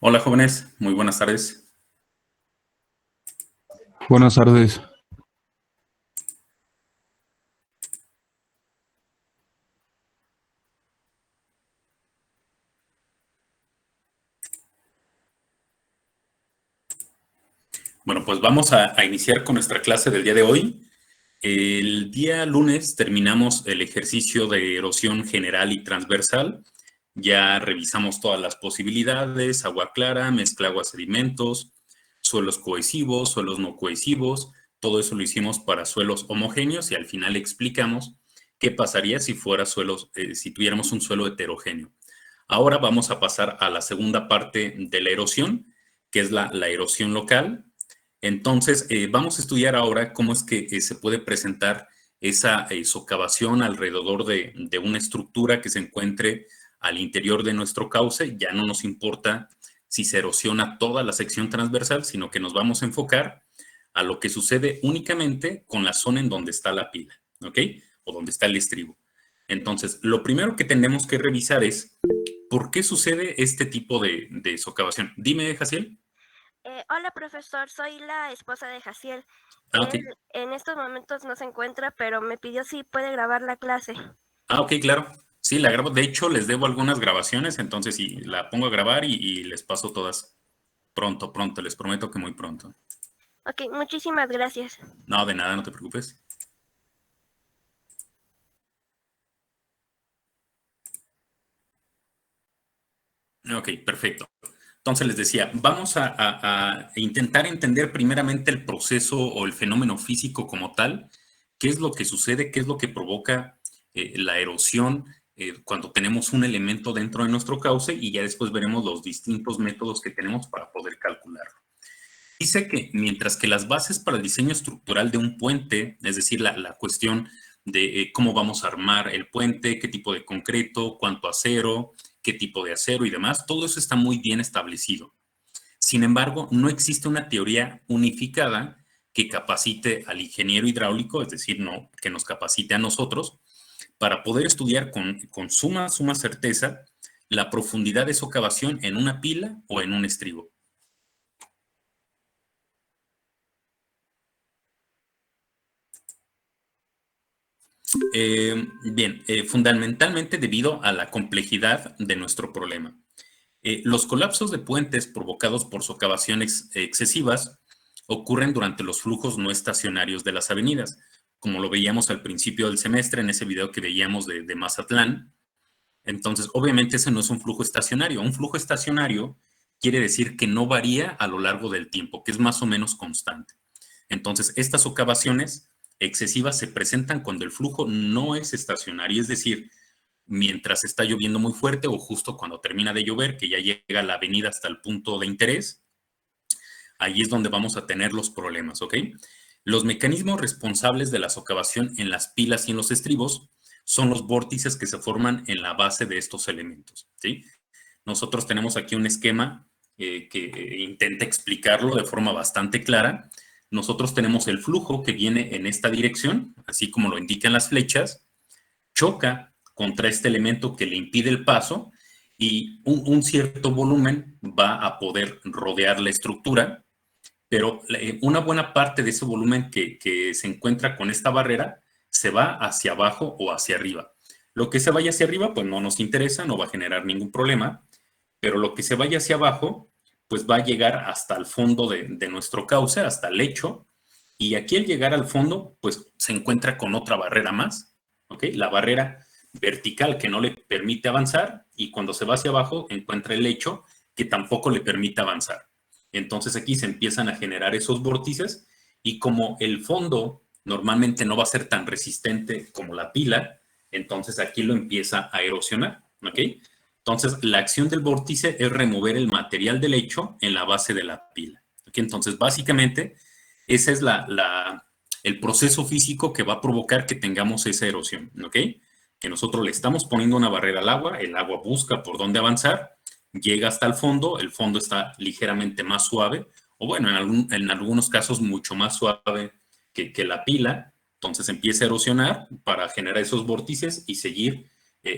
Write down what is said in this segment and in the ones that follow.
Hola jóvenes, muy buenas tardes. Buenas tardes. Bueno, pues vamos a iniciar con nuestra clase del día de hoy. El día lunes terminamos el ejercicio de erosión general y transversal. Ya revisamos todas las posibilidades: agua clara, mezcla agua-sedimentos, suelos cohesivos, suelos no cohesivos. Todo eso lo hicimos para suelos homogéneos y al final explicamos qué pasaría si si tuviéramos un suelo heterogéneo. Ahora vamos a pasar a la segunda parte de la erosión, que es la erosión local. Entonces, vamos a estudiar ahora cómo es que se puede presentar esa socavación alrededor de una estructura que se encuentre al interior de nuestro cauce. Ya no nos importa si se erosiona toda la sección transversal, sino que nos vamos a enfocar a lo que sucede únicamente con la zona en donde está la pila, ¿ok? O donde está el estribo. Entonces, lo primero que tenemos que revisar es ¿por qué sucede este tipo de socavación? Dime, Jaciel. Hola profesor, soy la esposa de Jaciel. Ah, ok. Él en estos momentos no se encuentra, pero me pidió si puede grabar la clase. Ah, ok, claro. Sí, la grabo. De hecho, les debo algunas grabaciones, entonces sí, la pongo a grabar y les paso todas pronto, pronto. Les prometo que muy pronto. Ok, muchísimas gracias. No, de nada, no te preocupes. Ok, perfecto. Entonces les decía, vamos a intentar entender primeramente el proceso o el fenómeno físico como tal, qué es lo que sucede, qué es lo que provoca la erosión cuando tenemos un elemento dentro de nuestro cauce, y ya después veremos los distintos métodos que tenemos para poder calcularlo. Dice que mientras que las bases para el diseño estructural de un puente, es decir, la cuestión de cómo vamos a armar el puente, qué tipo de concreto, cuánto acero, qué tipo de acero y demás, todo eso está muy bien establecido. Sin embargo, no existe una teoría unificada que capacite al ingeniero hidráulico, es decir, no, que nos capacite a nosotros, para poder estudiar con suma certeza la profundidad de socavación en una pila o en un estribo. Bien, fundamentalmente debido a la complejidad de nuestro problema. Los colapsos de puentes provocados por socavaciones excesivas ocurren durante los flujos no estacionarios de las avenidas, como lo veíamos al principio del semestre en ese video que veíamos de Mazatlán. Entonces, obviamente ese no es un flujo estacionario. Un flujo estacionario quiere decir que no varía a lo largo del tiempo, que es más o menos constante. Entonces, estas socavaciones excesivas se presentan cuando el flujo no es estacionario, es decir, mientras está lloviendo muy fuerte o justo cuando termina de llover, que ya llega la avenida hasta el punto de interés. Ahí es donde vamos a tener los problemas, ¿ok? Los mecanismos responsables de la socavación en las pilas y en los estribos son los vórtices que se forman en la base de estos elementos, ¿sí? Nosotros tenemos aquí un esquema que intenta explicarlo de forma bastante clara. Nosotros tenemos el flujo que viene en esta dirección, así como lo indican las flechas, choca contra este elemento que le impide el paso y un cierto volumen va a poder rodear la estructura, pero una buena parte de ese volumen que se encuentra con esta barrera se va hacia abajo o hacia arriba. Lo que se vaya hacia arriba, pues no nos interesa, no va a generar ningún problema, pero lo que se vaya hacia abajo, pues va a llegar hasta el fondo de nuestro cauce, hasta el lecho, y aquí al llegar al fondo, pues se encuentra con otra barrera más, ¿ok? La barrera vertical que no le permite avanzar, y cuando se va hacia abajo encuentra el lecho que tampoco le permite avanzar. Entonces aquí se empiezan a generar esos vórtices, y como el fondo normalmente no va a ser tan resistente como la pila, entonces aquí lo empieza a erosionar, ¿ok? Entonces, la acción del vórtice es remover el material del lecho en la base de la pila. ¿Okay? Entonces, básicamente, ese es el proceso físico que va a provocar que tengamos esa erosión. ¿Ok? Que nosotros le estamos poniendo una barrera al agua, el agua busca por dónde avanzar, llega hasta el fondo está ligeramente más suave, o bueno, en algunos casos mucho más suave que la pila, entonces empieza a erosionar para generar esos vórtices y seguir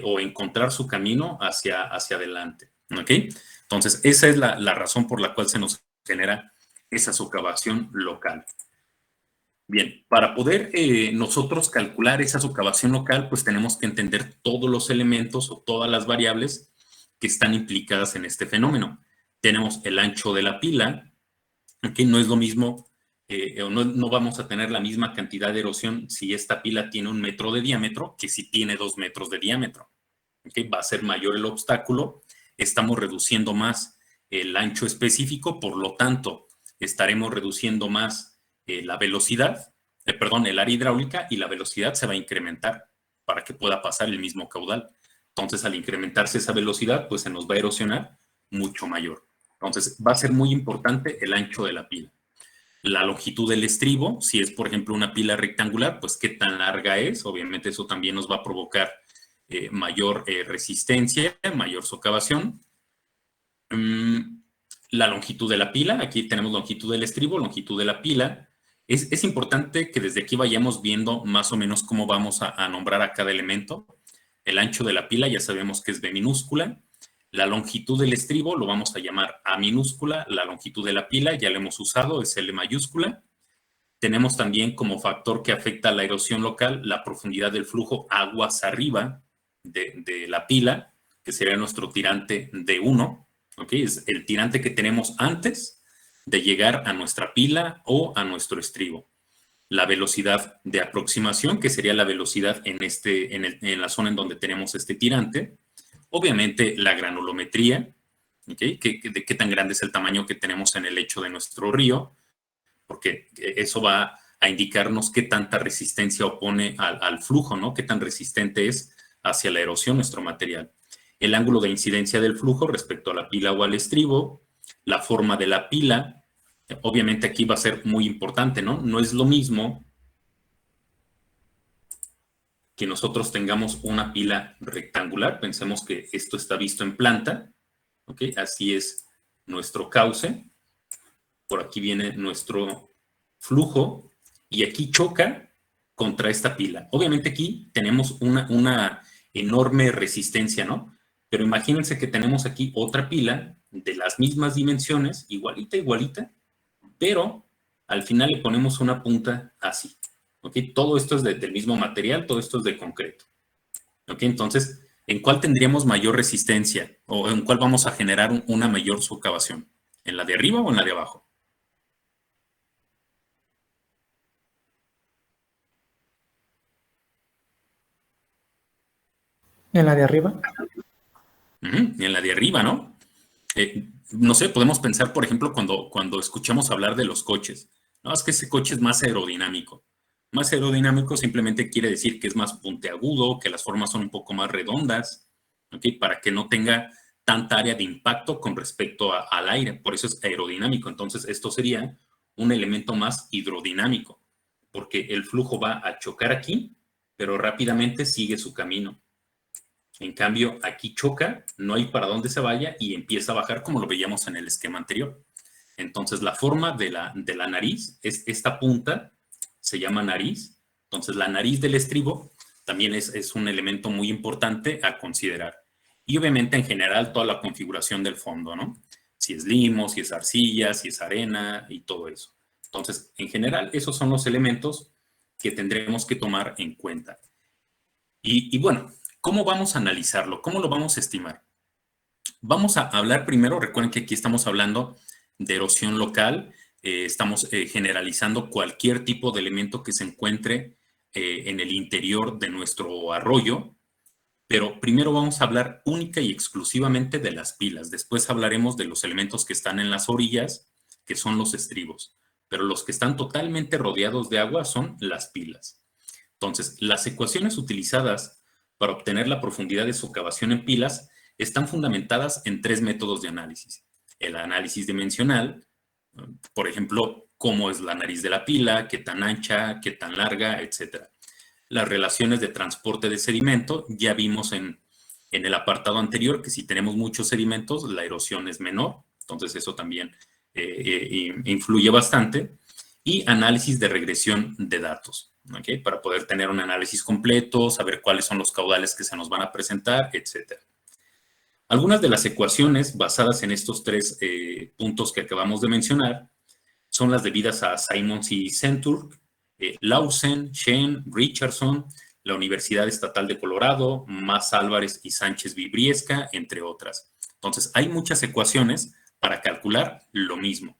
o encontrar su camino hacia adelante. ¿Ok? Entonces, esa es la razón por la cual se nos genera esa socavación local. Bien, para poder nosotros calcular esa socavación local, pues tenemos que entender todos los elementos o todas las variables que están implicadas en este fenómeno. Tenemos el ancho de la pila, que no es lo mismo, no vamos a tener la misma cantidad de erosión si esta pila tiene 1 metro de diámetro que si tiene 2 metros de diámetro. ¿Okay? Va a ser mayor el obstáculo, estamos reduciendo más el ancho específico, por lo tanto, estaremos reduciendo más la velocidad, perdón, el área hidráulica, y la velocidad se va a incrementar para que pueda pasar el mismo caudal. Entonces, al incrementarse esa velocidad, pues se nos va a erosionar mucho mayor. Entonces, va a ser muy importante el ancho de la pila. La longitud del estribo, si es, por ejemplo, una pila rectangular, pues qué tan larga es. Obviamente eso también nos va a provocar mayor resistencia, mayor socavación. La longitud de la pila, aquí tenemos longitud del estribo, longitud de la pila. Es importante que desde aquí vayamos viendo más o menos cómo vamos a nombrar a cada elemento. El ancho de la pila ya sabemos que es B minúscula. La longitud del estribo lo vamos a llamar A minúscula. La longitud de la pila ya la hemos usado, es L mayúscula. Tenemos también como factor que afecta a la erosión local la profundidad del flujo aguas arriba de la pila, que sería nuestro tirante D1. ¿Okay? Es el tirante que tenemos antes de llegar a nuestra pila o a nuestro estribo. La velocidad de aproximación, que sería la velocidad en la zona en donde tenemos este tirante. Obviamente la granulometría, ¿okay? De qué tan grande es el tamaño que tenemos en el lecho de nuestro río, porque eso va a indicarnos qué tanta resistencia opone al flujo, ¿no? Qué tan resistente es hacia la erosión nuestro material. El ángulo de incidencia del flujo respecto a la pila o al estribo, la forma de la pila. Obviamente aquí va a ser muy importante, ¿no? No es lo mismo que nosotros tengamos una pila rectangular. Pensemos que esto está visto en planta, ¿ok? Así es nuestro cauce. Por aquí viene nuestro flujo y aquí choca contra esta pila. Obviamente aquí tenemos una enorme resistencia, ¿no? Pero imagínense que tenemos aquí otra pila de las mismas dimensiones, igualita, pero al final le ponemos una punta así. ¿Ok? Todo esto es del mismo material, todo esto es de concreto. ¿Ok? Entonces, ¿en cuál tendríamos mayor resistencia? ¿O en cuál vamos a generar una mayor socavación? ¿En la de arriba o en la de abajo? ¿En la de arriba? En la de arriba, ¿no? No sé, podemos pensar, por ejemplo, cuando escuchamos hablar de los coches. No, es que ese coche es más aerodinámico. Más aerodinámico simplemente quiere decir que es más puntiagudo, que las formas son un poco más redondas, ¿ok? Para que no tenga tanta área de impacto con respecto al aire. Por eso es aerodinámico. Entonces, esto sería un elemento más hidrodinámico, porque el flujo va a chocar aquí, pero rápidamente sigue su camino. En cambio, aquí choca, no hay para dónde se vaya y empieza a bajar como lo veíamos en el esquema anterior. Entonces, la forma de la nariz es esta punta, se llama nariz. Entonces, la nariz del estribo también es un elemento muy importante a considerar. Y obviamente, en general, toda la configuración del fondo, ¿no? Si es limo, si es arcilla, si es arena y todo eso. Entonces, en general, esos son los elementos que tendremos que tomar en cuenta. Y bueno, ¿cómo vamos a analizarlo? ¿Cómo lo vamos a estimar? Vamos a hablar primero, recuerden que aquí estamos hablando de erosión local, estamos generalizando cualquier tipo de elemento que se encuentre en el interior de nuestro arroyo, pero primero vamos a hablar única y exclusivamente de las pilas. Después hablaremos de los elementos que están en las orillas, que son los estribos, pero los que están totalmente rodeados de agua son las pilas. Entonces, las ecuaciones utilizadas para obtener la profundidad de socavación en pilas están fundamentadas en 3 métodos de análisis. El análisis dimensional, por ejemplo, cómo es la nariz de la pila, qué tan ancha, qué tan larga, etc. Las relaciones de transporte de sedimento, ya vimos en el apartado anterior que si tenemos muchos sedimentos, la erosión es menor, entonces eso también influye bastante. Y análisis de regresión de datos, ¿okay? Para poder tener un análisis completo, saber cuáles son los caudales que se nos van a presentar, etc. Algunas de las ecuaciones basadas en estos tres puntos que acabamos de mencionar son las debidas a Simons y Centurk, Lawson, Shen, Richardson, la Universidad Estatal de Colorado, Mas Álvarez y Sánchez Vibriesca, entre otras. Entonces, hay muchas ecuaciones para calcular lo mismo.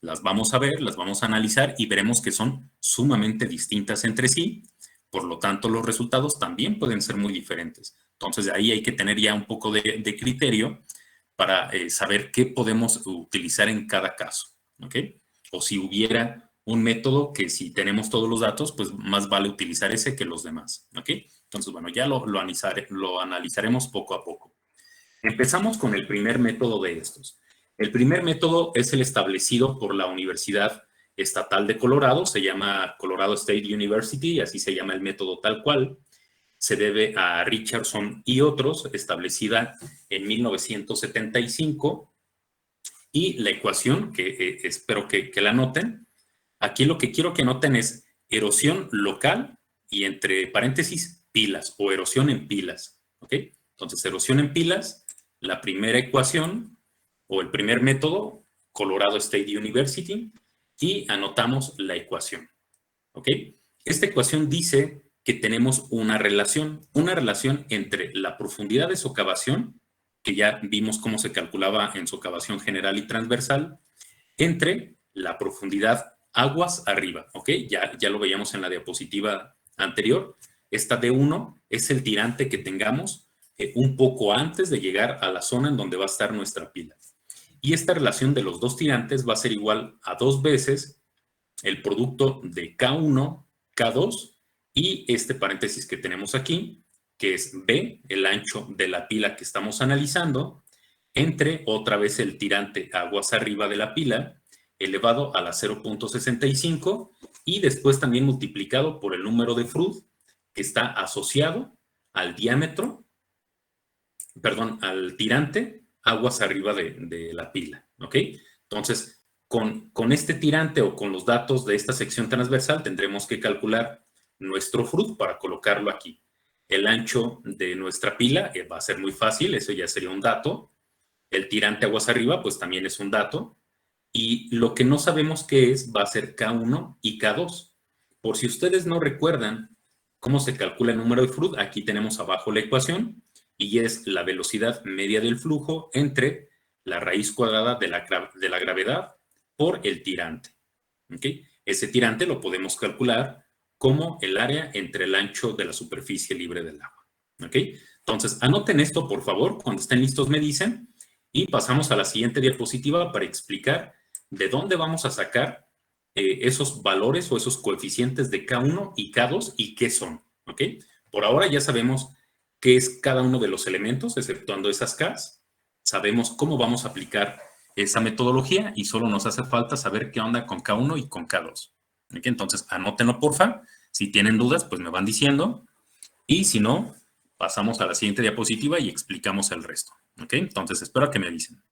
Las vamos a ver, las vamos a analizar y veremos que son sumamente distintas entre sí. Por lo tanto, los resultados también pueden ser muy diferentes. Entonces, de ahí hay que tener ya un poco de criterio para saber qué podemos utilizar en cada caso. ¿Ok? O si hubiera un método que si tenemos todos los datos, pues más vale utilizar ese que los demás. ¿Ok? Entonces, bueno, ya lo analizaremos poco a poco. Empezamos con el primer método de estos. El primer método es el establecido por la Universidad Estatal de Colorado, se llama Colorado State University, así se llama el método tal cual. Se debe a Richardson y otros, establecida en 1975. Y la ecuación, que espero que la noten, aquí lo que quiero que noten es erosión local y entre paréntesis pilas o erosión en pilas. ¿Ok? Entonces, erosión en pilas, la primera ecuación o el primer método, Colorado State University, y anotamos la ecuación. ¿Ok? Esta ecuación dice que tenemos una relación entre la profundidad de socavación, que ya vimos cómo se calculaba en socavación general y transversal, entre la profundidad aguas arriba, ¿ok? Ya lo veíamos en la diapositiva anterior. Esta D1 es el tirante que tengamos un poco antes de llegar a la zona en donde va a estar nuestra pila. Y esta relación de los dos tirantes va a ser igual a 2 veces el producto de K1, K2 y este paréntesis que tenemos aquí, que es B, el ancho de la pila que estamos analizando, entre otra vez el tirante aguas arriba de la pila, elevado a la 0.65 y después también multiplicado por el número de Froude que está asociado al diámetro, perdón, al tirante aguas arriba de la pila, ¿ok? Entonces, con este tirante o con los datos de esta sección transversal tendremos que calcular nuestro Froude para colocarlo aquí. El ancho de nuestra pila va a ser muy fácil, eso ya sería un dato. El tirante aguas arriba, pues también es un dato. Y lo que no sabemos qué es va a ser K1 y K2. Por si ustedes no recuerdan cómo se calcula el número de Froude, aquí tenemos abajo la ecuación y es la velocidad media del flujo entre la raíz cuadrada de la gravedad por el tirante. ¿Okay? Ese tirante lo podemos calcular como el área entre el ancho de la superficie libre del agua. ¿Okay? Entonces, anoten esto, por favor. Cuando estén listos me dicen. Y pasamos a la siguiente diapositiva para explicar de dónde vamos a sacar esos valores o esos coeficientes de K1 y K2 y qué son. ¿Ok? Por ahora ya sabemos qué es cada uno de los elementos, exceptuando esas Ks. Sabemos cómo vamos a aplicar esa metodología y solo nos hace falta saber qué onda con K1 y con K2. ¿Ok? Entonces, anótenlo, porfa. Si tienen dudas, pues me van diciendo. Y si no, pasamos a la siguiente diapositiva y explicamos el resto. ¿Ok? Entonces, espero a que me avisen.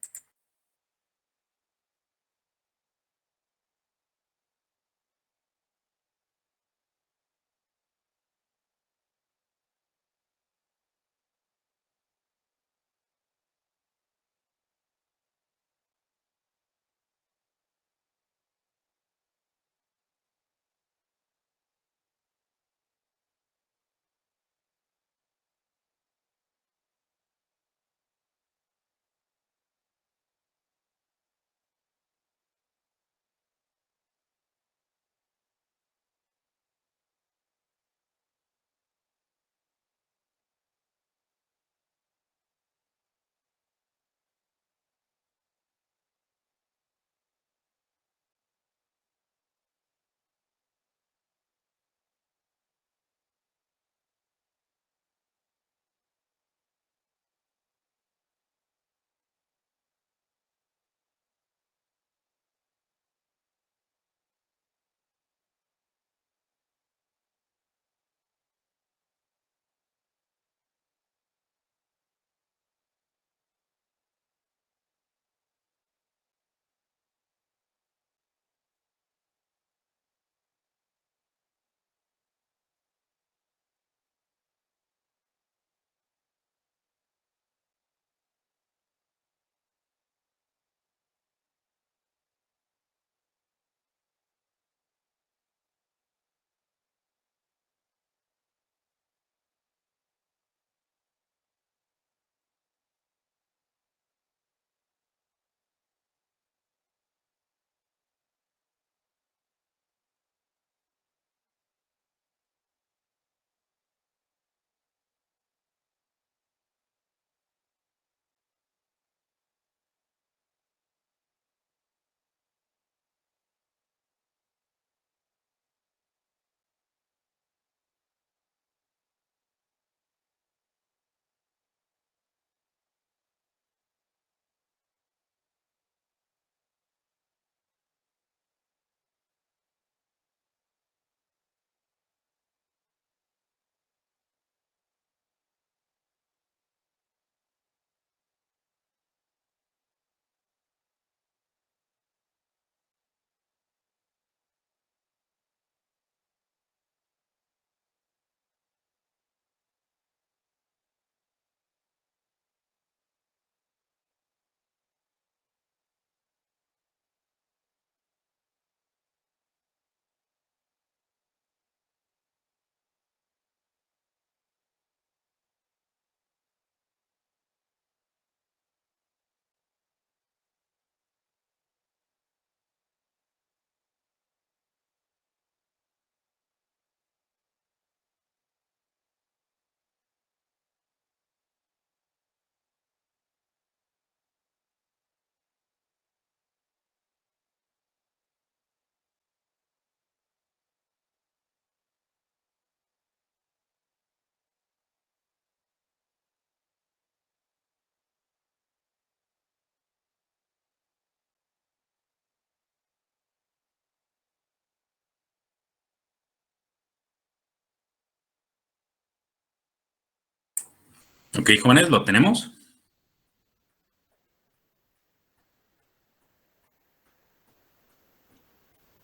Ok, jóvenes, ¿lo tenemos?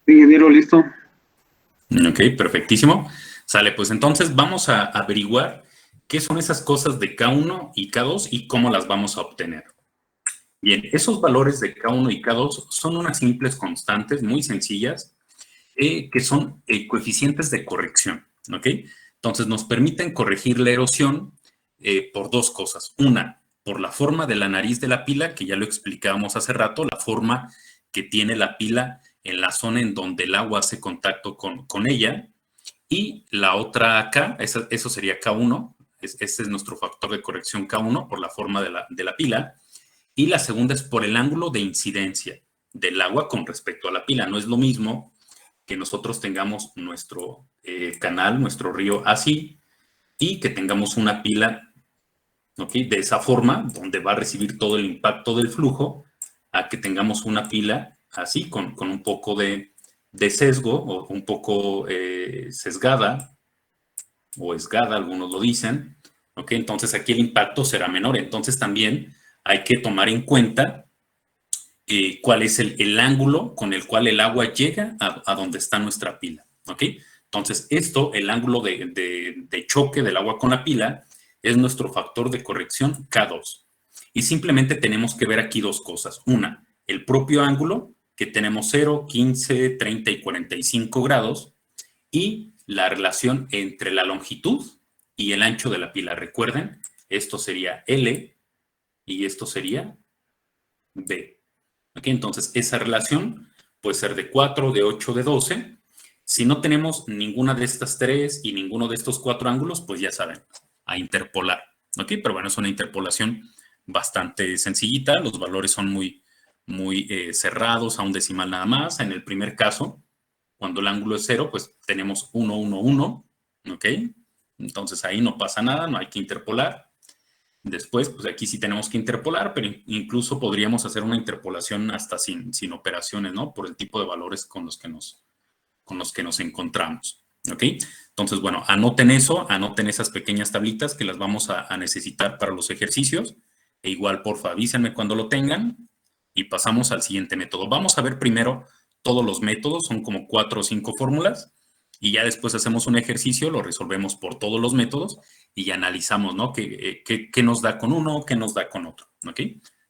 Ingeniero, listo. Ok, perfectísimo. Sale, pues entonces vamos a averiguar qué son esas cosas de K1 y K2 y cómo las vamos a obtener. Bien, esos valores de K1 y K2 son unas simples constantes muy sencillas que son coeficientes de corrección, ¿ok? Entonces nos permiten corregir la erosión por dos cosas. Una, por la forma de la nariz de la pila, que ya lo explicábamos hace rato, la forma que tiene la pila en la zona en donde el agua hace contacto con ella. Y la otra acá, eso sería K1, este es nuestro factor de corrección K1 por la forma de la pila. Y la segunda es por el ángulo de incidencia del agua con respecto a la pila. No es lo mismo que nosotros tengamos nuestro canal, nuestro río así, y que tengamos una pila, ¿ok? De esa forma, donde va a recibir todo el impacto del flujo, a que tengamos una pila así, con un poco de sesgo, o un poco sesgada, o esgada, algunos lo dicen, ¿ok? Entonces aquí el impacto será menor. Entonces también hay que tomar en cuenta cuál es el ángulo con el cual el agua llega a donde está nuestra pila, ¿ok? Entonces, esto, el ángulo de choque del agua con la pila, es nuestro factor de corrección K2. Y simplemente tenemos que ver aquí dos cosas. Una, el propio ángulo, que tenemos 0, 15, 30 y 45 grados, y la relación entre la longitud y el ancho de la pila. Recuerden, esto sería L y esto sería B. ¿Ok? Entonces, esa relación puede ser de 4, de 8, de 12. Si no tenemos ninguna de estas tres y ninguno de estos cuatro ángulos, pues ya saben, a interpolar. ¿Ok? Pero bueno, es una interpolación bastante sencillita. Los valores son muy cerrados a un decimal nada más. En el primer caso, cuando el ángulo es 0, pues tenemos 1, 1, 1. ¿Ok? Entonces ahí no pasa nada, no hay que interpolar. Después, pues aquí sí tenemos que interpolar, pero incluso podríamos hacer una interpolación hasta sin operaciones, ¿no? Por el tipo de valores con los que nos encontramos, ¿ok? Entonces, bueno, anoten eso, anoten esas pequeñas tablitas que las vamos a necesitar para los ejercicios. E igual, porfa, avísenme cuando lo tengan y pasamos al siguiente método. Vamos a ver primero todos los métodos, son como 4 o 5 fórmulas, y ya después hacemos un ejercicio, lo resolvemos por todos los métodos y analizamos, ¿no? ¿Qué nos da con uno, qué nos da con otro? ¿Ok?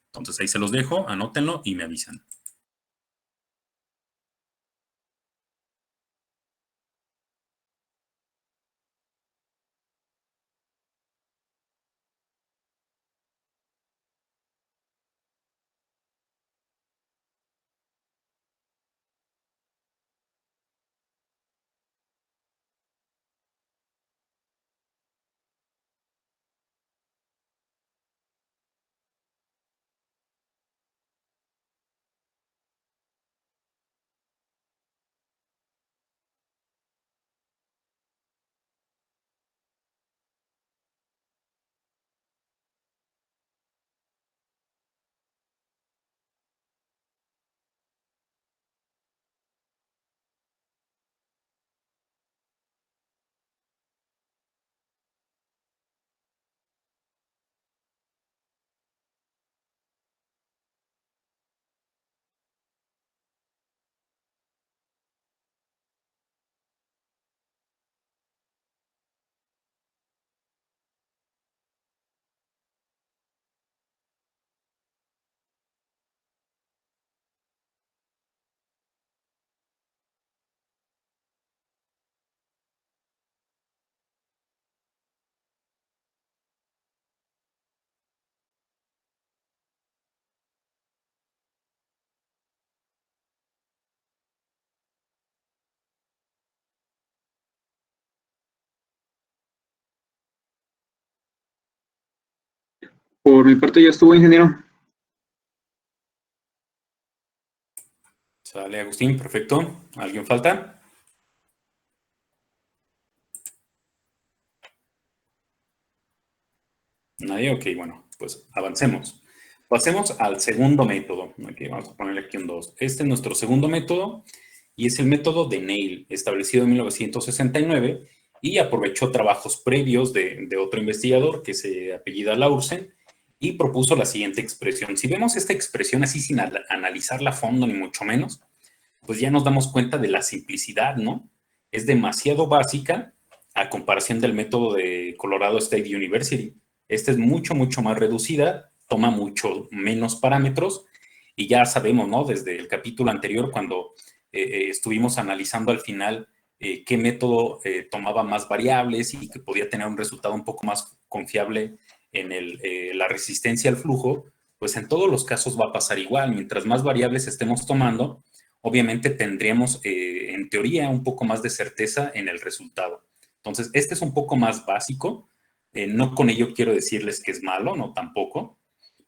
Entonces ahí se los dejo, anótenlo y me avisan. Por mi parte ya estuvo, ingeniero. Sale, Agustín, perfecto. ¿Alguien falta? Nadie, ok, bueno, pues avancemos. Pasemos al segundo método. Ok, vamos a ponerle aquí un 2. Este es nuestro segundo método y es el método de Neil, establecido en 1969 y aprovechó trabajos previos de otro investigador que se apellida Laursen y propuso la siguiente expresión. Si vemos esta expresión así sin analizarla a fondo ni mucho menos, pues ya nos damos cuenta de la simplicidad, ¿no? Es demasiado básica a comparación del método de Colorado State University. Esta es mucho, mucho más reducida, toma mucho menos parámetros y ya sabemos, ¿no? Desde el capítulo anterior, cuando estuvimos analizando al final qué método tomaba más variables y que podía tener un resultado un poco más confiable en la resistencia al flujo, pues en todos los casos va a pasar igual. Mientras más variables estemos tomando, obviamente tendríamos, en teoría, un poco más de certeza en el resultado. Entonces, este es un poco más básico. No con ello quiero decirles que es malo, no tampoco.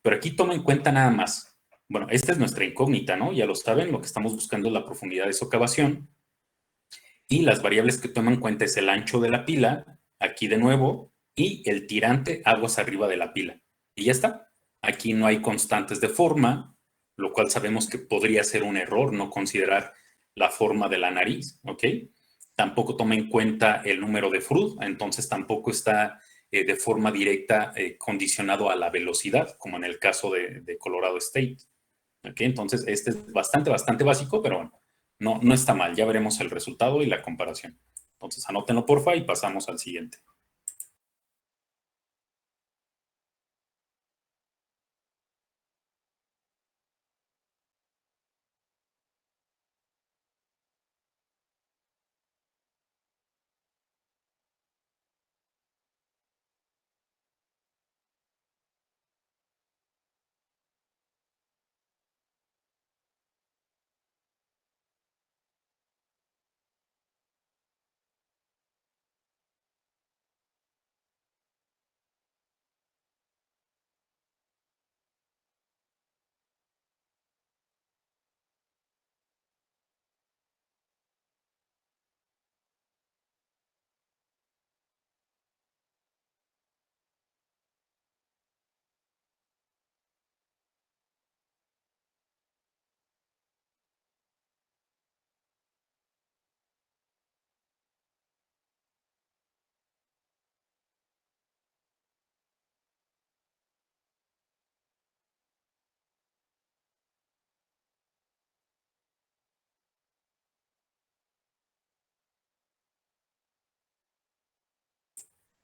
Pero aquí toma en cuenta nada más. Bueno, esta es nuestra incógnita, ¿no? Ya lo saben, lo que estamos buscando es la profundidad de socavación. Y las variables que toma en cuenta es el ancho de la pila, aquí de nuevo, y el tirante aguas arriba de la pila. Y ya está. Aquí no hay constantes de forma, lo cual sabemos que podría ser un error no considerar la forma de la nariz, ¿ok? Tampoco toma en cuenta el número de Froude, entonces tampoco está de forma directa condicionado a la velocidad, como en el caso de Colorado State. ¿Ok? Entonces, este es bastante, bastante básico, pero bueno, no está mal. Ya veremos el resultado y la comparación. Entonces, anótenlo porfa y pasamos al siguiente.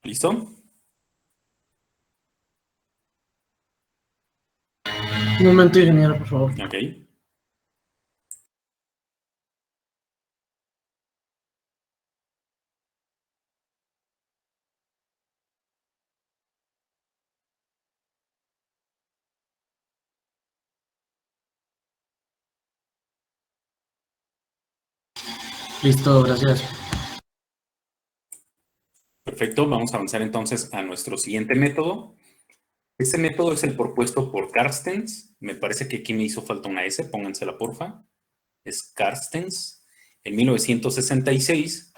¿Listo? Un momento, ingeniero, por favor. Ok. Listo, gracias. Perfecto. Vamos a avanzar entonces a nuestro siguiente método. Este método es el propuesto por Carstens. Me parece que aquí me hizo falta una S. Póngansela, porfa. Es Carstens. En 1966,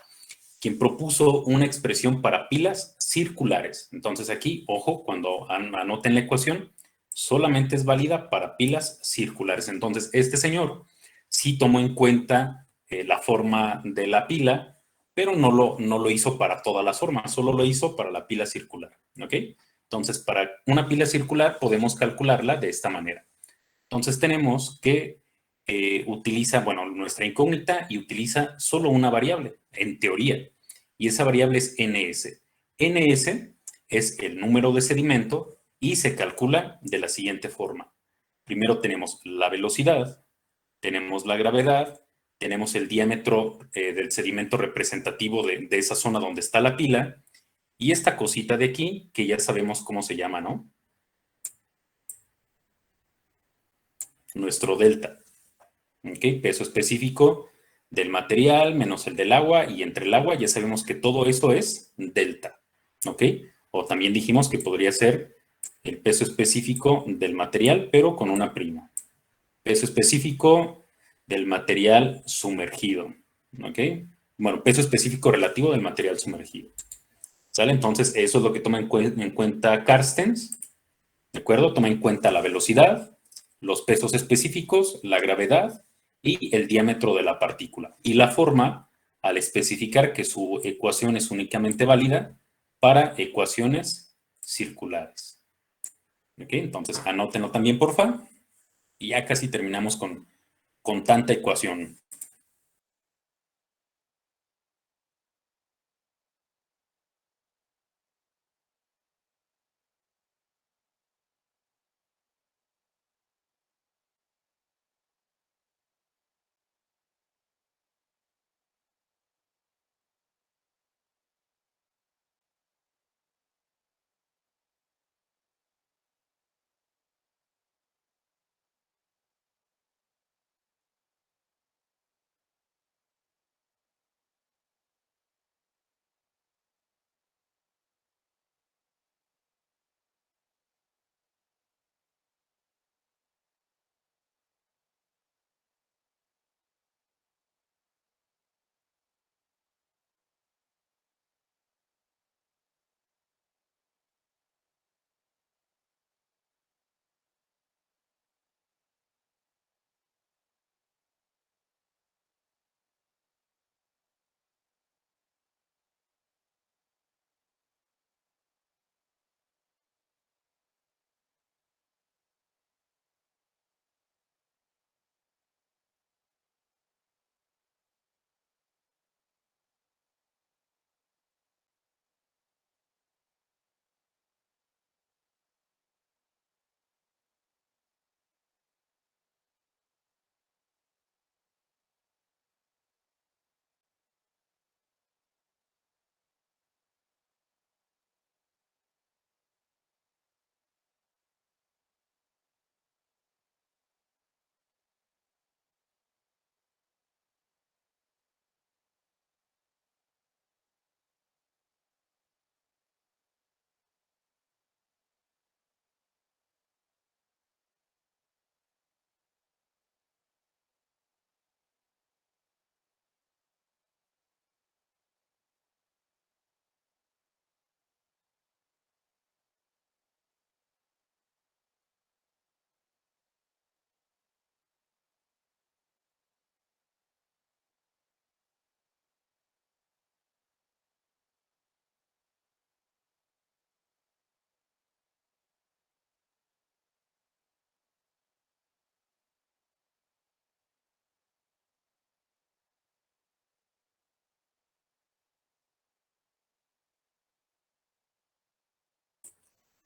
quien propuso una expresión para pilas circulares. Entonces aquí, ojo, cuando anoten la ecuación, solamente es válida para pilas circulares. Entonces, este señor sí tomó en cuenta la forma de la pila, pero no lo hizo para todas las formas, solo lo hizo para la pila circular, ¿ok? Entonces, para una pila circular podemos calcularla de esta manera. Entonces, tenemos que utiliza, bueno, nuestra incógnita y utiliza solo una variable, en teoría, y esa variable es NS. NS es el número de sedimento y se calcula de la siguiente forma. Primero tenemos la velocidad, tenemos la gravedad, tenemos el diámetro del sedimento representativo de esa zona donde está la pila, y esta cosita de aquí, que ya sabemos cómo se llama, ¿no? Nuestro delta. ¿Ok? Peso específico del material menos el del agua, y entre el agua ya sabemos que todo eso es delta. ¿Ok? O también dijimos que podría ser el peso específico del material, pero con una prima. Peso específico del material sumergido. ¿Ok? Bueno, peso específico relativo del material sumergido. ¿Sale? Entonces, eso es lo que toma en cuenta Carstens. ¿De acuerdo? Toma en cuenta la velocidad, los pesos específicos, la gravedad y el diámetro de la partícula. Y la forma al especificar que su ecuación es únicamente válida para ecuaciones circulares. ¿Ok? Entonces, anótenlo también, por favor. Y ya casi terminamos con tanta ecuación.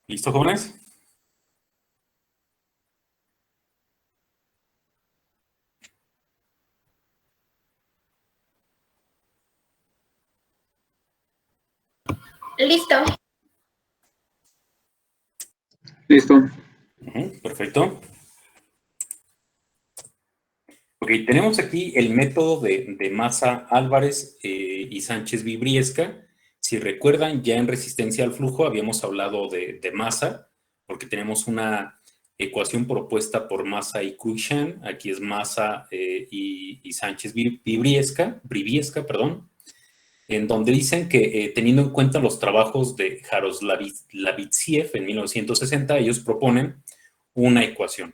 ¿Listo, jóvenes? Listo. Listo. Perfecto. Ok, tenemos aquí el método de Massa Álvarez y Sánchez Vibriesca. Si recuerdan, ya en resistencia al flujo habíamos hablado de Massa, porque tenemos una ecuación propuesta por Massa y Cruikshank. Aquí es Massa y Sánchez Briviesca, perdón, en donde dicen que teniendo en cuenta los trabajos de Jaroslavitsiev en 1960, ellos proponen una ecuación.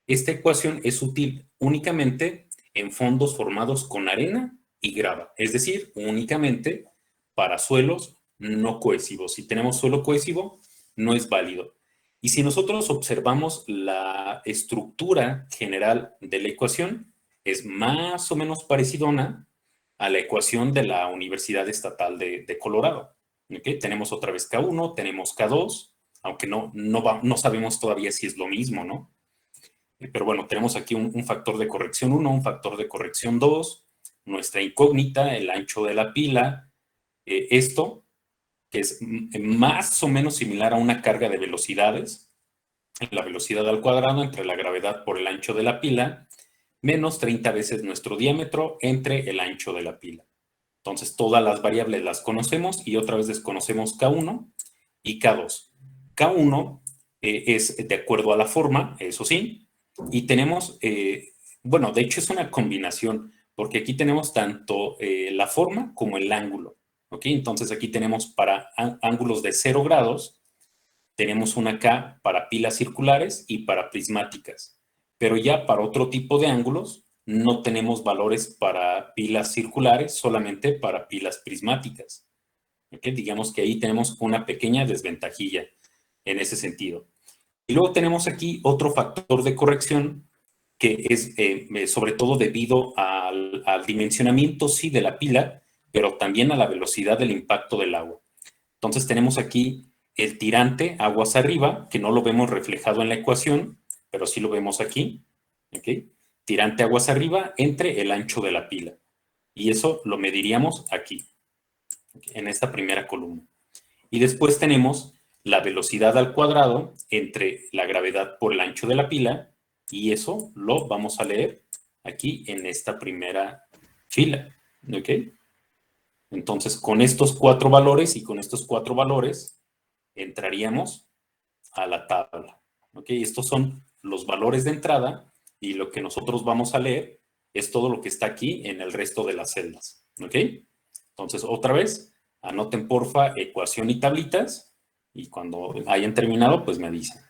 Esta ecuación es útil únicamente en fondos formados con arena y grava, es decir, únicamente para suelos no cohesivos. Si tenemos suelo cohesivo, no es válido. Y si nosotros observamos la estructura general de la ecuación, es más o menos parecidona a la ecuación de la Universidad Estatal de Colorado. ¿Okay? Tenemos otra vez K1, tenemos K2, aunque no sabemos todavía si es lo mismo, ¿no? Pero bueno, tenemos aquí un factor de corrección 1, un factor de corrección 2, nuestra incógnita, el ancho de la pila, esto, que es más o menos similar a una carga de velocidades, la velocidad al cuadrado entre la gravedad por el ancho de la pila, menos 30 veces nuestro diámetro entre el ancho de la pila. Entonces, todas las variables las conocemos y otra vez desconocemos K1 y K2. K1 es de acuerdo a la forma, eso sí, y tenemos, bueno, de hecho es una combinación, porque aquí tenemos tanto la forma como el ángulo, ¿ok? Entonces aquí tenemos para ángulos de 0 grados, tenemos una K para pilas circulares y para prismáticas, pero ya para otro tipo de ángulos no tenemos valores para pilas circulares, solamente para pilas prismáticas. ¿Okay? Digamos que ahí tenemos una pequeña desventajilla en ese sentido. Y luego tenemos aquí otro factor de corrección que es sobre todo debido al dimensionamiento, sí, de la pila, pero también a la velocidad del impacto del agua. Entonces tenemos aquí el tirante aguas arriba, que no lo vemos reflejado en la ecuación, pero sí lo vemos aquí. ¿Okay? Tirante aguas arriba entre el ancho de la pila. Y eso lo mediríamos aquí, en esta primera columna. Y después tenemos la velocidad al cuadrado entre la gravedad por el ancho de la pila, y eso lo vamos a leer aquí en esta primera fila. ¿Ok? Entonces, con estos 4 valores y con estos 4 valores, entraríamos a la tabla. ¿Ok? Estos son los valores de entrada y lo que nosotros vamos a leer es todo lo que está aquí en el resto de las celdas. ¿Ok? Entonces, otra vez, anoten porfa ecuación y tablitas y cuando hayan terminado, pues me dicen.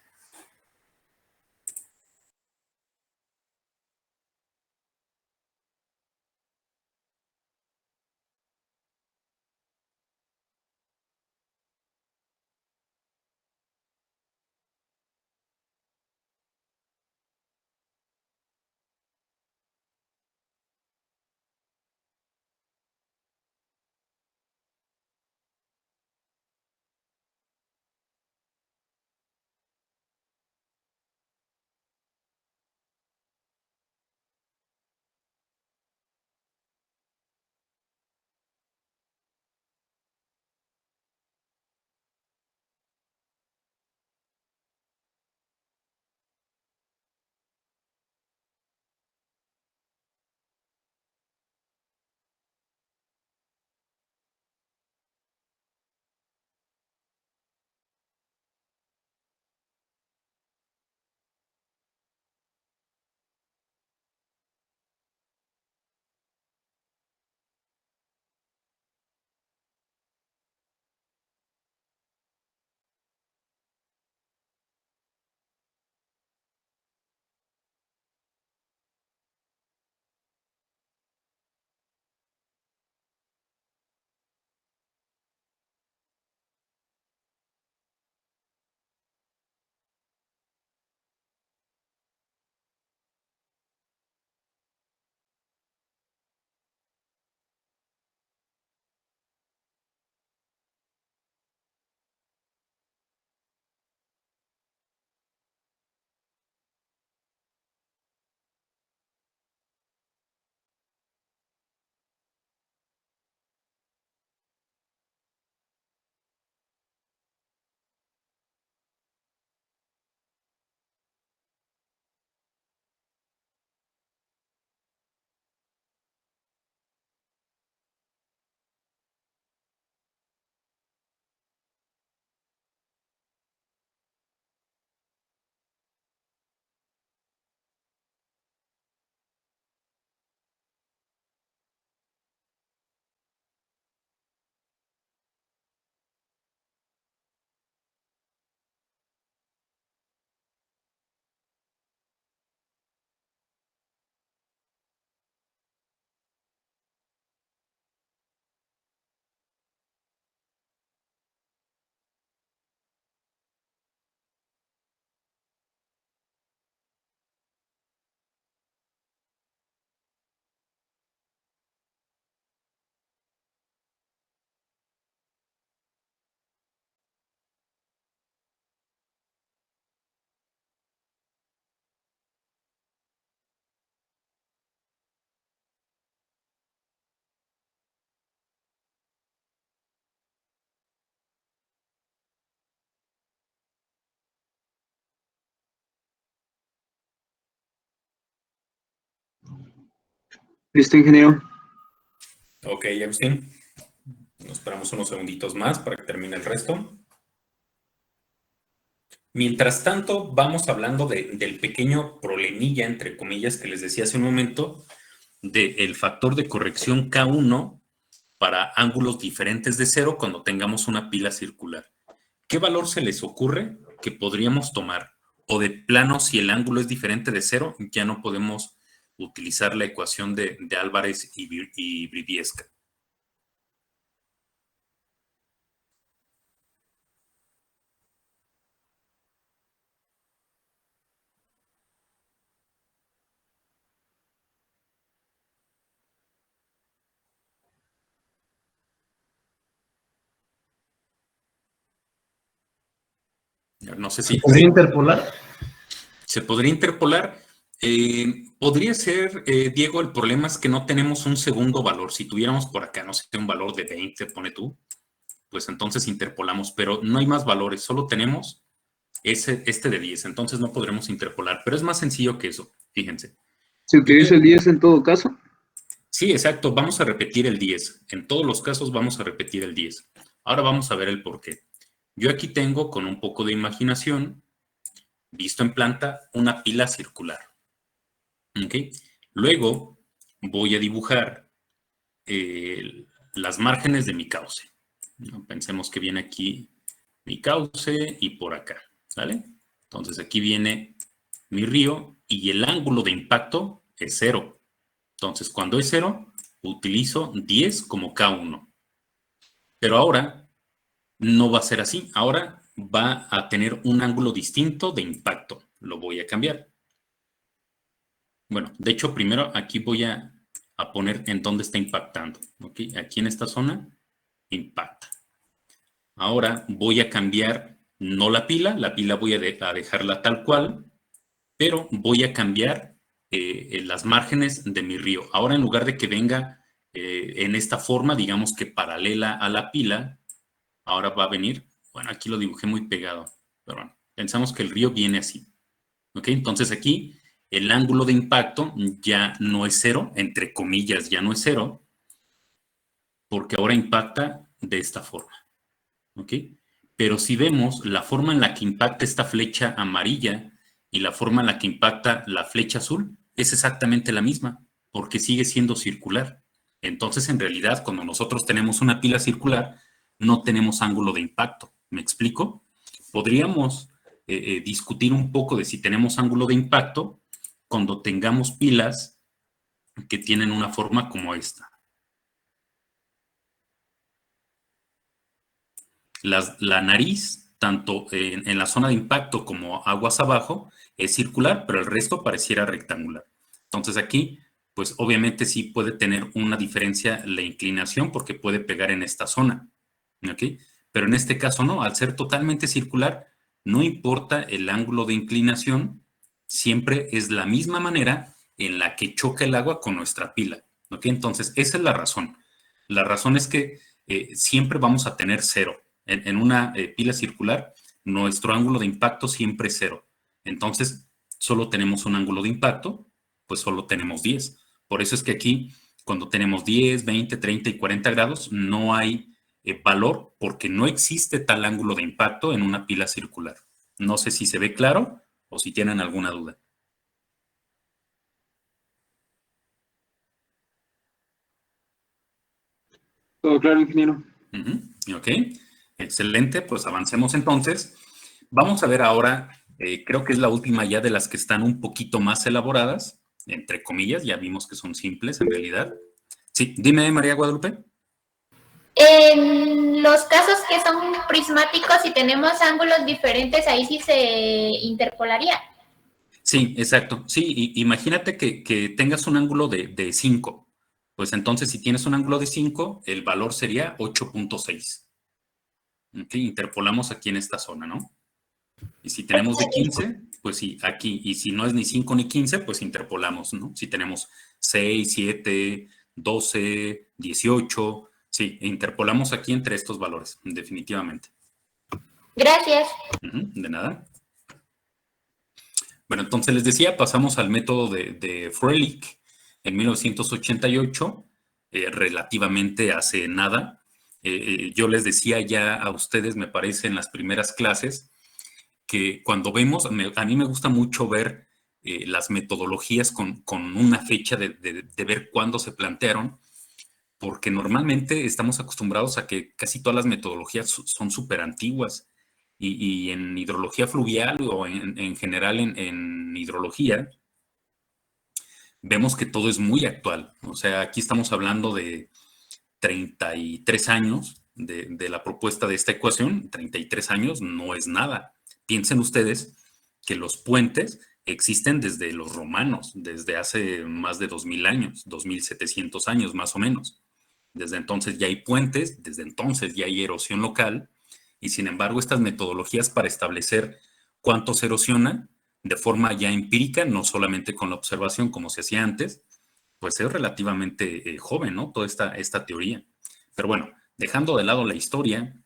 Listo, ingeniero. Ok, Agustín. Nos esperamos unos segunditos más para que termine el resto. Mientras tanto, vamos hablando del pequeño problemilla, entre comillas, que les decía hace un momento, del factor de corrección K1 para ángulos diferentes de 0 cuando tengamos una pila circular. ¿Qué valor se les ocurre que podríamos tomar? O de plano, si el ángulo es diferente de 0, ya no podemos utilizar la ecuación de Álvarez y Briviesca. No sé si... ¿Podría interpolar? ¿Se podría interpolar? Podría ser, Diego, el problema es que no tenemos un segundo valor. Si tuviéramos por acá, no sé, un valor de 20, pone tú, pues entonces interpolamos, pero no hay más valores, solo tenemos este de 10, entonces no podremos interpolar, pero es más sencillo que eso, fíjense. ¿Se utiliza el 10 en todo caso? Sí, exacto, vamos a repetir el 10. En todos los casos vamos a repetir el 10. Ahora vamos a ver el por qué. Yo aquí tengo, con un poco de imaginación, visto en planta, una pila circular. ¿Ok? Luego voy a dibujar las márgenes de mi cauce. ¿No? Pensemos que viene aquí mi cauce y por acá, ¿vale? Entonces aquí viene mi río y el ángulo de impacto es 0. Entonces cuando es 0, utilizo 10 como K1. Pero ahora no va a ser así. Ahora va a tener un ángulo distinto de impacto. Lo voy a cambiar. Bueno, de hecho, primero aquí voy a poner en dónde está impactando. ¿Ok? Aquí en esta zona impacta. Ahora voy a cambiar, no la pila voy a dejarla tal cual, pero voy a cambiar las márgenes de mi río. Ahora en lugar de que venga en esta forma, digamos que paralela a la pila, ahora va a venir, bueno, aquí lo dibujé muy pegado, pero bueno, pensamos que el río viene así. ¿Ok? Entonces aquí el ángulo de impacto ya no es 0, entre comillas, ya no es 0, porque ahora impacta de esta forma. ¿Ok? Pero si vemos la forma en la que impacta esta flecha amarilla y la forma en la que impacta la flecha azul, es exactamente la misma, porque sigue siendo circular. Entonces, en realidad, cuando nosotros tenemos una pila circular, no tenemos ángulo de impacto. ¿Me explico? Podríamos discutir un poco de si tenemos ángulo de impacto cuando tengamos pilas que tienen una forma como esta. La nariz, tanto en la zona de impacto como aguas abajo, es circular, pero el resto pareciera rectangular. Entonces aquí, pues obviamente sí puede tener una diferencia la inclinación porque puede pegar en esta zona. ¿Ok? Pero en este caso no, al ser totalmente circular, no importa el ángulo de inclinación, siempre es la misma manera en la que choca el agua con nuestra pila. ¿Ok? Entonces, esa es la razón. La razón es que siempre vamos a tener 0. En una pila circular, nuestro ángulo de impacto siempre es 0. Entonces, solo tenemos un ángulo de impacto, pues solo tenemos 10. Por eso es que aquí, cuando tenemos 10, 20, 30 y 40 grados, no hay valor porque no existe tal ángulo de impacto en una pila circular. No sé si se ve claro o si tienen alguna duda. Todo claro, ingeniero. Ok, excelente, pues avancemos entonces. Vamos a ver ahora, creo que es la última ya de las que están un poquito más elaboradas, entre comillas, ya vimos que son simples en realidad. Sí, dime, María Guadalupe. En los casos que son prismáticos y tenemos ángulos diferentes, ahí sí se interpolaría. Sí, exacto. Sí, imagínate que tengas un ángulo de 5. Pues entonces, si tienes un ángulo de 5, el valor sería 8.6. Ok, interpolamos aquí en esta zona, ¿no? Y si tenemos de 15, pues sí, aquí. Y si no es ni 5 ni 15, pues interpolamos, ¿no? Si tenemos 6, 7, 12, 18, sí, interpolamos aquí entre estos valores, definitivamente. Gracias. De nada. Bueno, entonces les decía, pasamos al método de Froelich en 1988, relativamente hace nada. Yo les decía ya a ustedes, me parece, en las primeras clases, que cuando vemos, a mí me gusta mucho ver las metodologías con una fecha de ver cuándo se plantearon, porque normalmente estamos acostumbrados a que casi todas las metodologías son súper antiguas. Y en hidrología fluvial o en general en hidrología, vemos que todo es muy actual. O sea, aquí estamos hablando de 33 años de la propuesta de esta ecuación. 33 años no es nada. Piensen ustedes que los puentes existen desde los romanos, desde hace más de 2000 años, 2700 años más o menos. Desde entonces ya hay puentes, desde entonces ya hay erosión local, y sin embargo estas metodologías para establecer cuánto se erosiona de forma ya empírica, no solamente con la observación como se hacía antes, pues es relativamente joven, ¿no? Toda esta teoría. Pero bueno, dejando de lado la historia,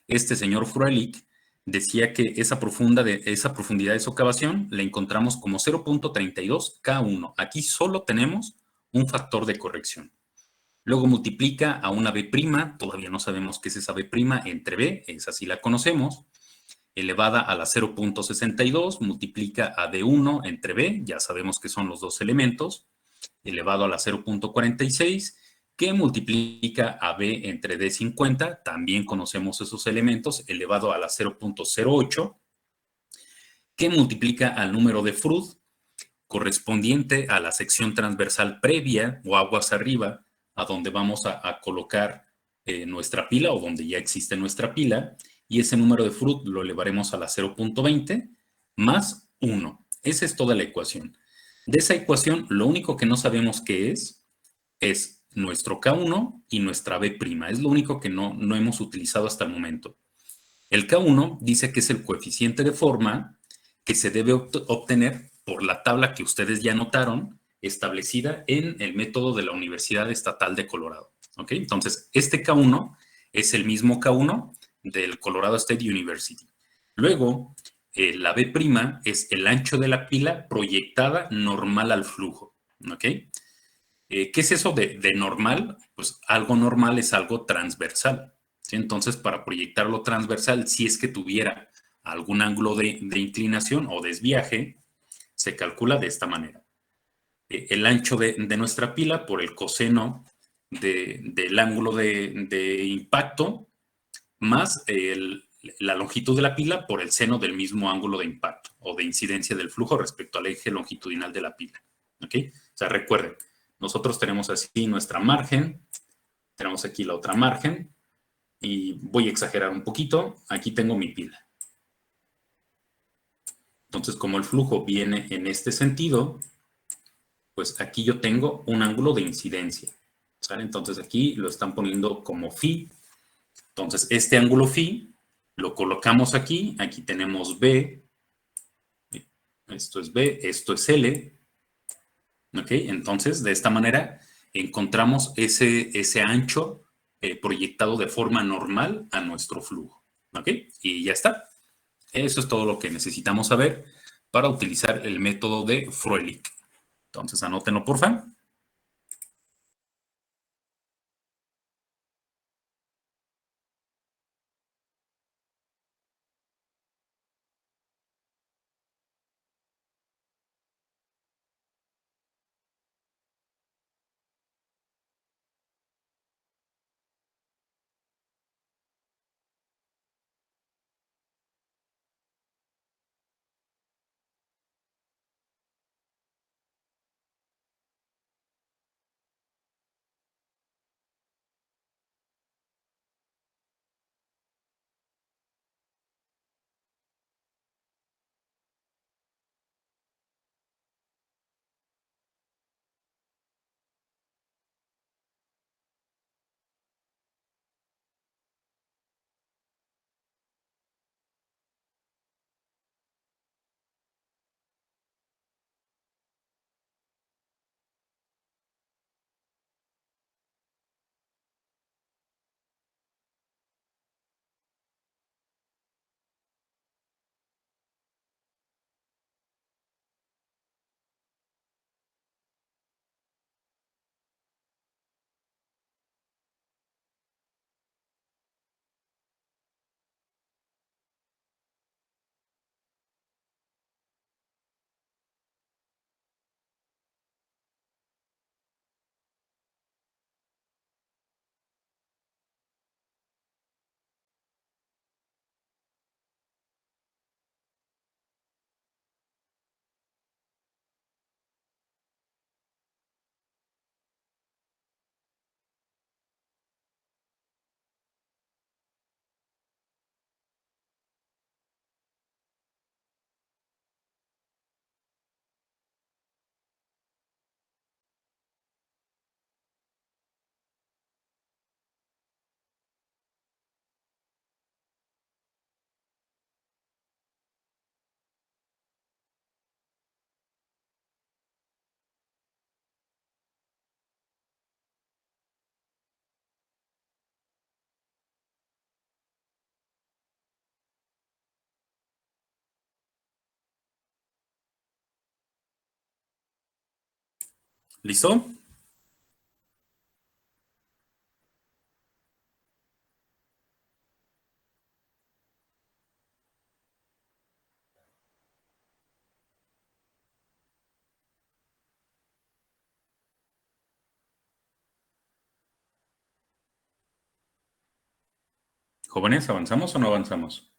este señor Froelich decía que esa profundidad de socavación la encontramos como 0.32 K1. Aquí solo tenemos un factor de corrección. Luego multiplica a una B', todavía no sabemos qué es esa B', entre B, esa sí la conocemos, elevada a la 0.62, multiplica a D1 entre B, ya sabemos que son los dos elementos, elevado a la 0.46, que multiplica a B entre D50, también conocemos esos elementos, elevado a la 0.08, que multiplica al número de Froude, correspondiente a la sección transversal previa o aguas arriba, a donde vamos a colocar nuestra pila o donde ya existe nuestra pila, y ese número de Froude lo elevaremos a la 0.20 más 1. Esa es toda la ecuación. De esa ecuación, lo único que no sabemos qué es nuestro K1 y nuestra B'. Es lo único que no hemos utilizado hasta el momento. El K1 dice que es el coeficiente de forma que se debe obtener por la tabla que ustedes ya notaron, establecida en el método de la Universidad Estatal de Colorado. ¿Ok? Entonces, este K1 es el mismo K1 del Colorado State University. Luego, la B' es el ancho de la pila proyectada normal al flujo. ¿Ok? ¿Qué es eso de normal? Pues algo normal es algo transversal. ¿Sí? Entonces, para proyectarlo transversal, si es que tuviera algún ángulo de inclinación o desviaje, se calcula de esta manera. El ancho de nuestra pila por el coseno del ángulo de impacto más la longitud de la pila por el seno del mismo ángulo de impacto o de incidencia del flujo respecto al eje longitudinal de la pila. ¿Ok? O sea, recuerden, nosotros tenemos así nuestra margen, tenemos aquí la otra margen, y voy a exagerar un poquito, aquí tengo mi pila. Entonces, como el flujo viene en este sentido, pues aquí yo tengo un ángulo de incidencia. ¿Sale? Entonces aquí lo están poniendo como phi. Entonces, este ángulo phi lo colocamos aquí. Aquí tenemos B. Esto es B, esto es L. ¿Ok? Entonces, de esta manera encontramos ese ancho proyectado de forma normal a nuestro flujo. ¿Ok? Y ya está. Eso es todo lo que necesitamos saber para utilizar el método de Froelich. Entonces, anótenlo, por favor. ¿Listo? Jóvenes, ¿avanzamos o no avanzamos?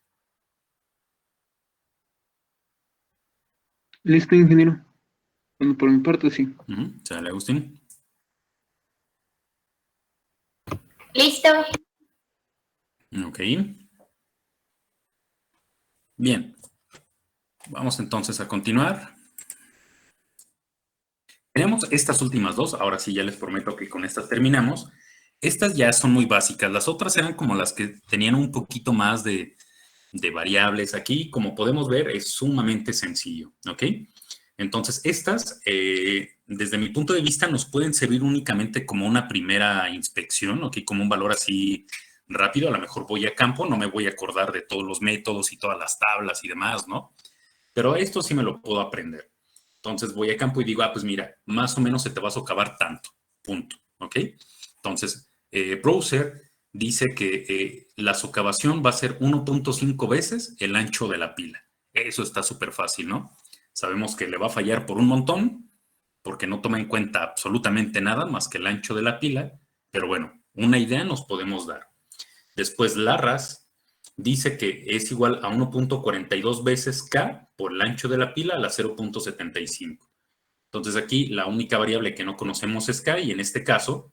Listo, ingeniero. Bueno, por mi parte, sí. Sale, Agustín. Listo. Ok. Bien. Vamos entonces a continuar. Tenemos estas últimas dos. Ahora sí, ya les prometo que con estas terminamos. Estas ya son muy básicas. Las otras eran como las que tenían un poquito más de variables. Aquí, como podemos ver, es sumamente sencillo. ¿Ok? Entonces, estas, desde mi punto de vista, nos pueden servir únicamente como una primera inspección, ¿ok? Como un valor así rápido. A lo mejor voy a campo, no me voy a acordar de todos los métodos y todas las tablas y demás, ¿no? Pero esto sí me lo puedo aprender. Entonces voy a campo y digo, pues mira, más o menos se te va a socavar tanto, punto, ¿ok? Entonces, Browser dice que la socavación va a ser 1.5 veces el ancho de la pila. Eso está súper fácil, ¿no? Sabemos que le va a fallar por un montón, porque no toma en cuenta absolutamente nada más que el ancho de la pila, pero bueno, una idea nos podemos dar. Después, Larras dice que es igual a 1.42 veces K por el ancho de la pila a la 0.75. Entonces aquí la única variable que no conocemos es K y en este caso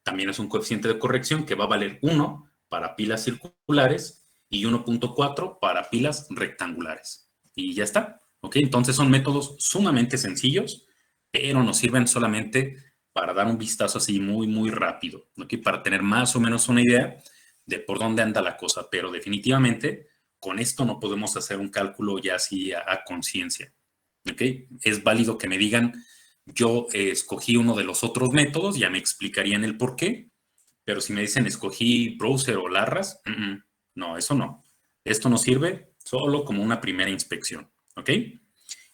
también es un coeficiente de corrección que va a valer 1 para pilas circulares y 1.4 para pilas rectangulares. Y ya está. ¿Ok? Entonces son métodos sumamente sencillos, pero nos sirven solamente para dar un vistazo así muy, muy rápido. ¿Ok? Para tener más o menos una idea de por dónde anda la cosa, pero definitivamente con esto no podemos hacer un cálculo ya así a conciencia. ¿Ok? Es válido que me digan, yo escogí uno de los otros métodos, ya me explicarían el por qué, pero si me dicen escogí Browser o Larras, no, eso no. Esto nos sirve solo como una primera inspección. ¿Ok?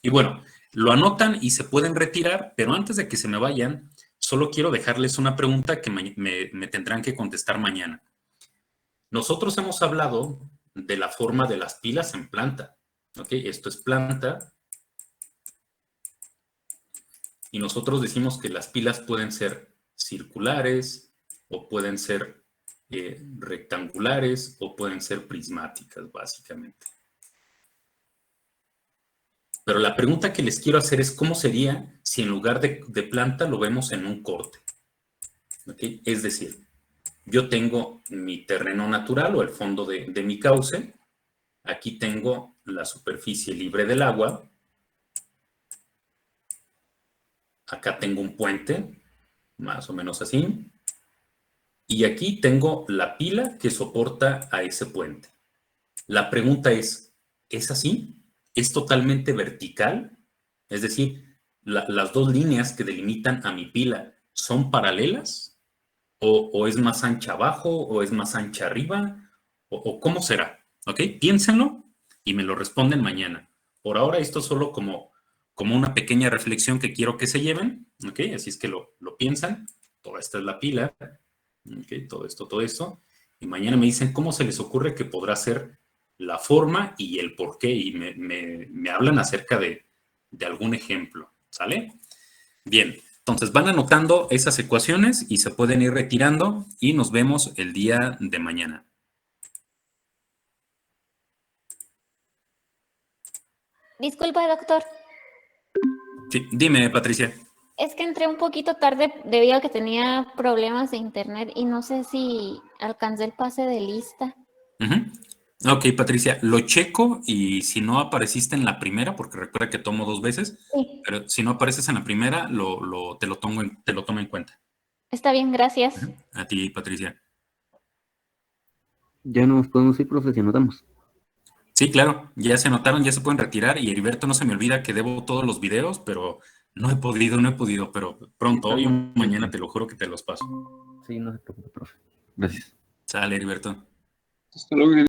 Y bueno, lo anotan y se pueden retirar, pero antes de que se me vayan, solo quiero dejarles una pregunta que me tendrán que contestar mañana. Nosotros hemos hablado de la forma de las pilas en planta. ¿Ok? Esto es planta. Y nosotros decimos que las pilas pueden ser circulares o pueden ser rectangulares o pueden ser prismáticas, básicamente. Pero la pregunta que les quiero hacer es cómo sería si en lugar de planta lo vemos en un corte. ¿Ok? Es decir, yo tengo mi terreno natural o el fondo de mi cauce. Aquí tengo la superficie libre del agua. Acá tengo un puente, más o menos así. Y aquí tengo la pila que soporta a ese puente. La pregunta es así? ¿Es totalmente vertical? Es decir, las dos líneas que delimitan a mi pila son paralelas, o es más ancha abajo, o es más ancha arriba, o cómo será, ¿ok? Piénsenlo y me lo responden mañana. Por ahora esto es solo como una pequeña reflexión que quiero que se lleven, ¿ok? Así es que lo piensan. Toda esta es la pila, ¿ok? Todo esto. Y mañana me dicen cómo se les ocurre que podrá ser la forma y el por qué, y me hablan acerca de algún ejemplo, ¿sale? Bien, entonces van anotando esas ecuaciones y se pueden ir retirando y nos vemos el día de mañana. Disculpa, doctor. Sí, dime, Patricia. Es que entré un poquito tarde debido a que tenía problemas de internet y no sé si alcancé el pase de lista. Ok, Patricia, lo checo y si no apareciste en la primera, porque recuerda que tomo 2 veces, Sí. pero si no apareces en la primera, te lo tomo en cuenta. Está bien, gracias. A ti, Patricia. Ya nos podemos ir, profe, si anotamos. Sí, claro, ya se anotaron, ya se pueden retirar y Heriberto, no se me olvida que debo todos los videos, pero no he podido, pero pronto, hoy o mañana te lo juro que te los paso. Sí, no se preocupe, profe. Gracias. Sale, Heriberto. Hasta luego.